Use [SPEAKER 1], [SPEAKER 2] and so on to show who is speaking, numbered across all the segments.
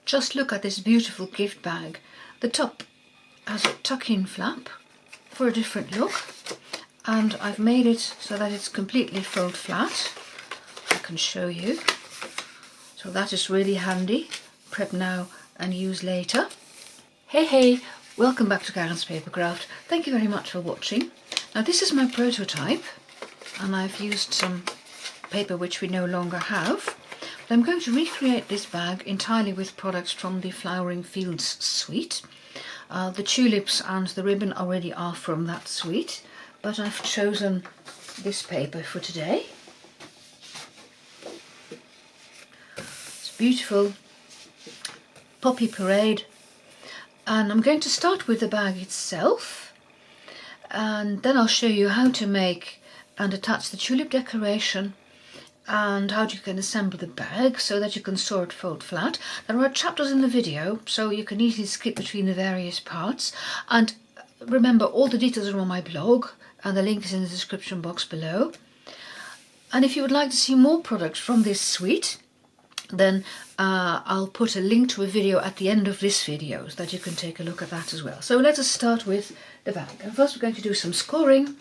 [SPEAKER 1] Just look at this beautiful gift bag. The top has a tuck-in flap for a different look, and I've made it so that it's completely fold flat. I can show you. So that is really handy. Prep now and use later. Hey, welcome back to Karen's Papercraft. Thank you very much for watching. Now this is my prototype, and I've used some paper which we no longer have. But I'm going to recreate this bag entirely with products from the Flowering Fields suite. The tulips and the ribbon already are from that suite, but I've chosen this paper for today. It's beautiful Poppy Parade, and I'm going to start with the bag itself, and then I'll show you how to make and attach the tulip decoration and how you can assemble the bag so that you can store it fold flat. There are chapters in the video, so you can easily skip between the various parts. And remember, all the details are on my blog, and the link is in the description box below. And if you would like to see more products from this suite, then I'll put a link to a video at the end of this video so that you can take a look at that as well. So let us start with the bag. And first we're going to do some scoring.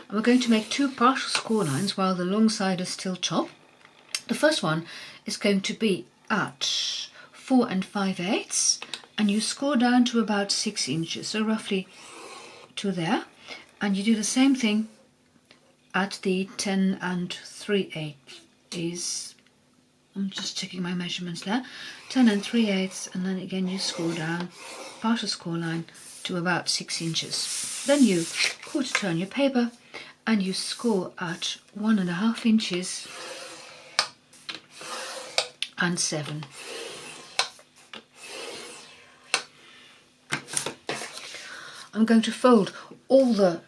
[SPEAKER 1] And we're going to make two partial score lines while the long side is still chopped. The first one is going to be at 4 5/8, and you score down to about 6 inches, so roughly to there. And you do the same thing at the 10 3/8 is, I'm just checking my measurements there, 10 3/8, and then again you score down, partial score line, to about 6 inches. Then you quarter turn your paper and you score at 1 1/2 inches and 7. I'm going to fold all the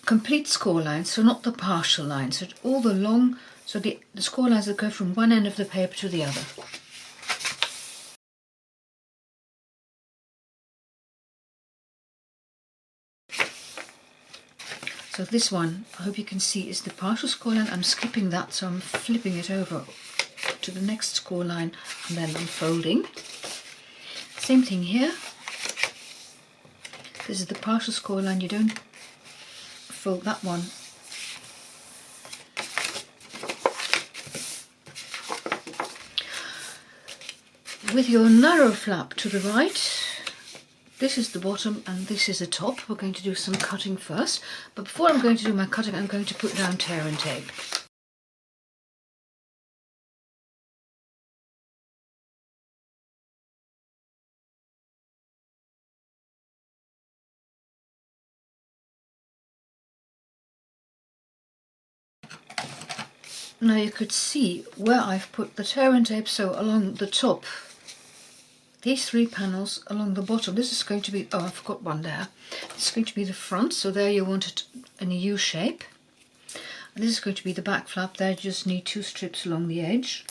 [SPEAKER 1] complete score lines, so not the partial lines, so all the long, so the score lines that go from one end of the paper to the other. So this one, I hope you can see, is the partial score line. I'm skipping that, so I'm flipping it over to the next score line and then I'm folding. Same thing here. This is the partial score line. You don't fold that one. With your narrow flap to the right, this is the bottom and this is the top. We're going to do some cutting first, but before I'm going to do my cutting, I'm going to put down tear and tape. Now you could see where I've put the tear and tape, so along the top, these 3 panels, along the bottom, this is going to be, oh, I've got one there. This is going to be the front, so there you want it in a U shape. And this is going to be the back flap. There you just need 2 strips along the edge.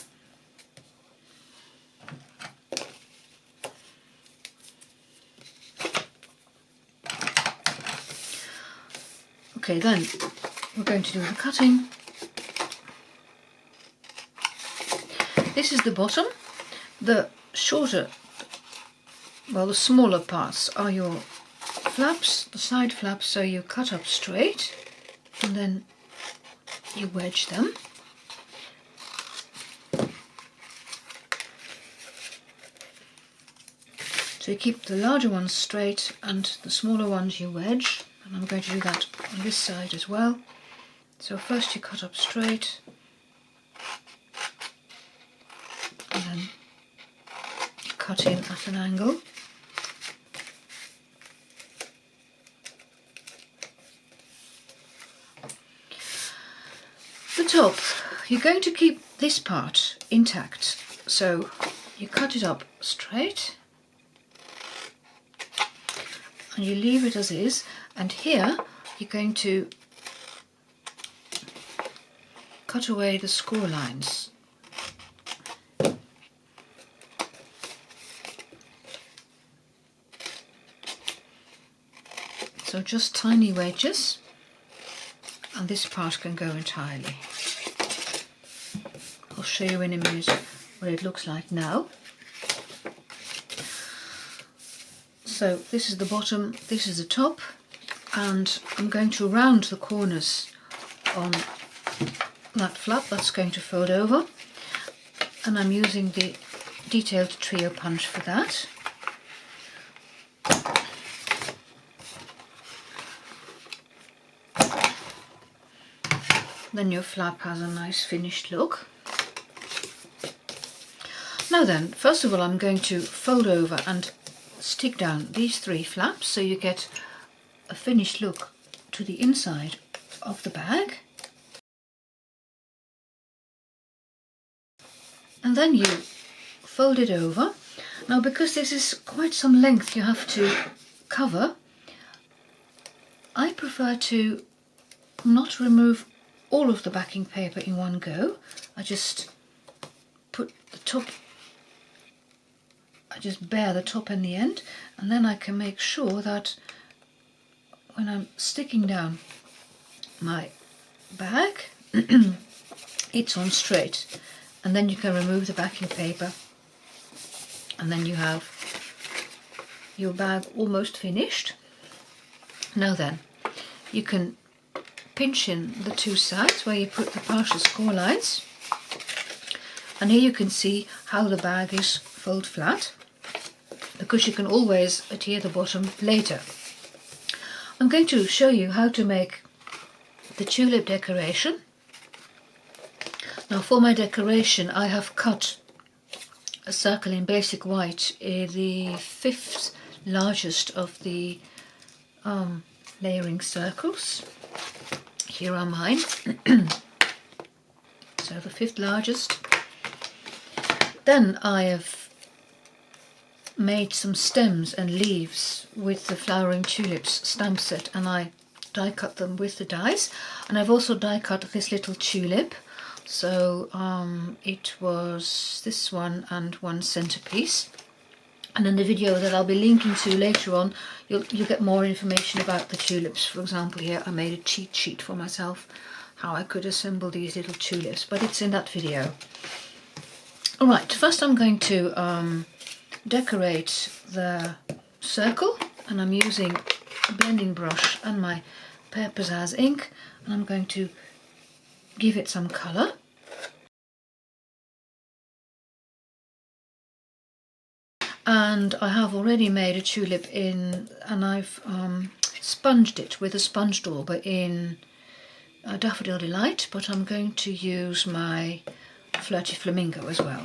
[SPEAKER 1] Okay, then we're going to do the cutting. This is the bottom. The shorter, well, the smaller parts are your flaps, the side flaps, so you cut up straight and then you wedge them. So you keep the larger ones straight and the smaller ones you wedge, and I'm going to do that on this side as well. So first you cut up straight and then you cut in at an angle. The top, you're going to keep this part intact, so you cut it up straight and you leave it as is, and here you're going to cut away the score lines. So just tiny wedges, and this part can go entirely. I'll show you in a minute what it looks like now. So this is the bottom, this is the top, and I'm going to round the corners on that flap that's going to fold over, and I'm using the detailed trio punch for that. Then your flap has a nice finished look. Now then, first of all I'm going to fold over and stick down these 3 flaps so you get a finished look to the inside of the bag. And then you fold it over. Now because this is quite some length you have to cover, I prefer to not remove all of the backing paper in one go. I just put the top, I just bare the top and the end, and then I can make sure that when I'm sticking down my bag it's on straight, and then you can remove the backing paper, and then you have your bag almost finished. Now then, you can pinch in the 2 sides where you put the partial score lines, and here you can see how the bag is fold flat, because you can always adhere the bottom later. I'm going to show you how to make the tulip decoration. Now for my decoration I have cut a circle in basic white, the 5th largest of the layering circles. Here are mine. So the 5th largest. Then I have made some stems and leaves with the flowering tulips stamp set, and I die cut them with the dies, and I've also die cut this little tulip. So it was this one and one centerpiece, and in the video that I'll be linking to later on you'll get more information about the tulips. For example, here I made a cheat sheet for myself how I could assemble these little tulips, but it's in that video. Alright, first I'm going to decorate the circle, and I'm using a blending brush and my Pear Pizzazz ink, and I'm going to give it some colour. And I have already made a tulip in, and I've sponged it with a sponge dauber in Daffodil Delight, but I'm going to use my Flirty Flamingo as well.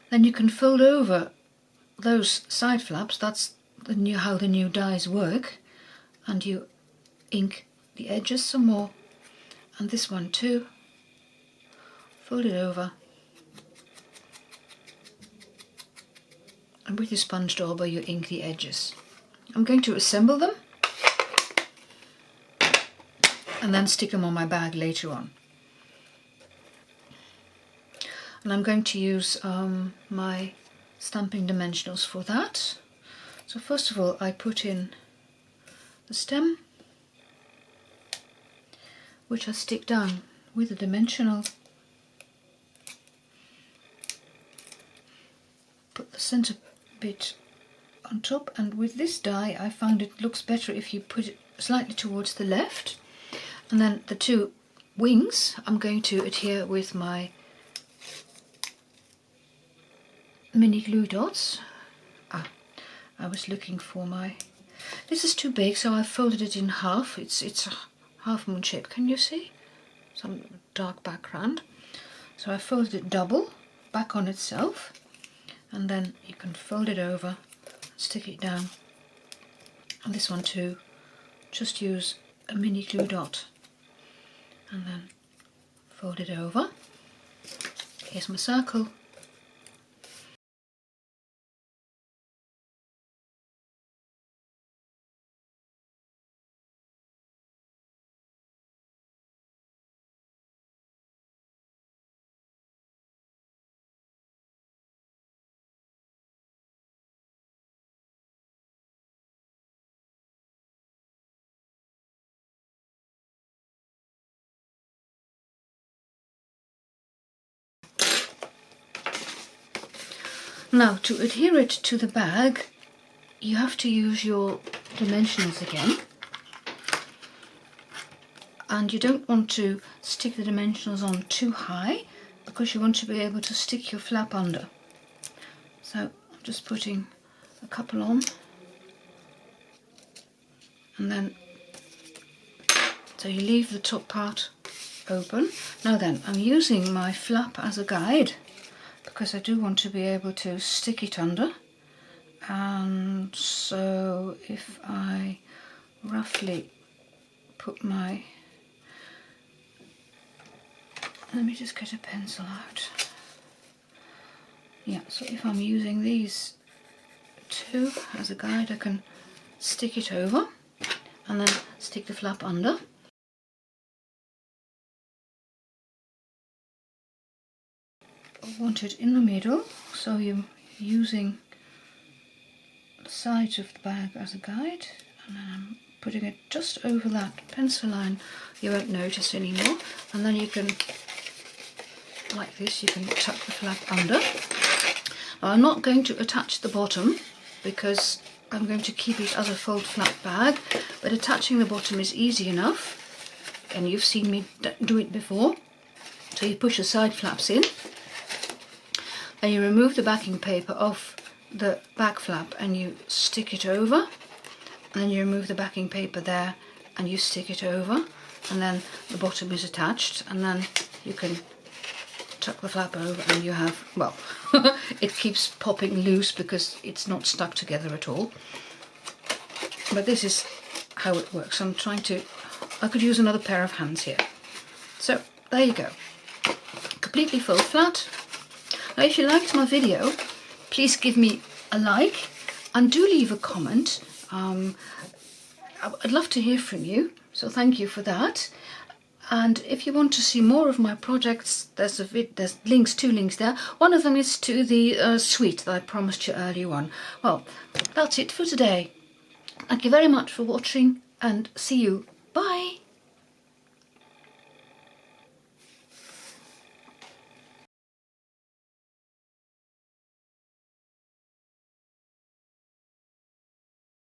[SPEAKER 1] Then you can fold over those side flaps, that's how the new dies work, and you ink the edges some more, and this one too. Fold it over, and with your sponge dauber you ink the edges. I'm going to assemble them and then stick them on my bag later on. And I'm going to use my stamping dimensionals for that. So first of all I put in the stem, which I stick down with the dimensional, put the center bit on top, and with this die I found it looks better if you put it slightly towards the left. And then the 2 wings I'm going to adhere with my mini glue dots. I was looking for my, this is too big, so I folded it in half. It's a half moon shape, can you see? Some dark background. So I folded it double back on itself, and then you can fold it over, stick it down, and this one too, just use a mini glue dot and then fold it over. Here's my circle. Now to adhere it to the bag, you have to use your dimensionals again. And you don't want to stick the dimensionals on too high because you want to be able to stick your flap under. So I'm just putting a couple on, and then so you leave the top part open. Now then, I'm using my flap as a guide because I do want to be able to stick it under. And so if I roughly put my, let me just get a pencil out. Yeah, so if I'm using these two as a guide, I can stick it over and then stick the flap under. I want it in the middle, so you're using the sides of the bag as a guide, and then I'm putting it just over that pencil line. You won't notice anymore, and then you can, like this, you can tuck the flap under. Now, I'm not going to attach the bottom because I'm going to keep it as a fold flap bag, but attaching the bottom is easy enough, and you've seen me do it before. So you push the side flaps in, and you remove the backing paper off the back flap and you stick it over, and then you remove the backing paper there and you stick it over, and then the bottom is attached, and then you can tuck the flap over and you have, well, it keeps popping loose because it's not stuck together at all. But this is how it works. I'm trying to, I could use another pair of hands here. So there you go, completely fold flat. Now if you liked my video, please give me a like and do leave a comment. I'd love to hear from you, so thank you for that. And if you want to see more of my projects, there's two links there. One of them is to the suite that I promised you earlier on. Well, that's it for today. Thank you very much for watching, and see you. Bye.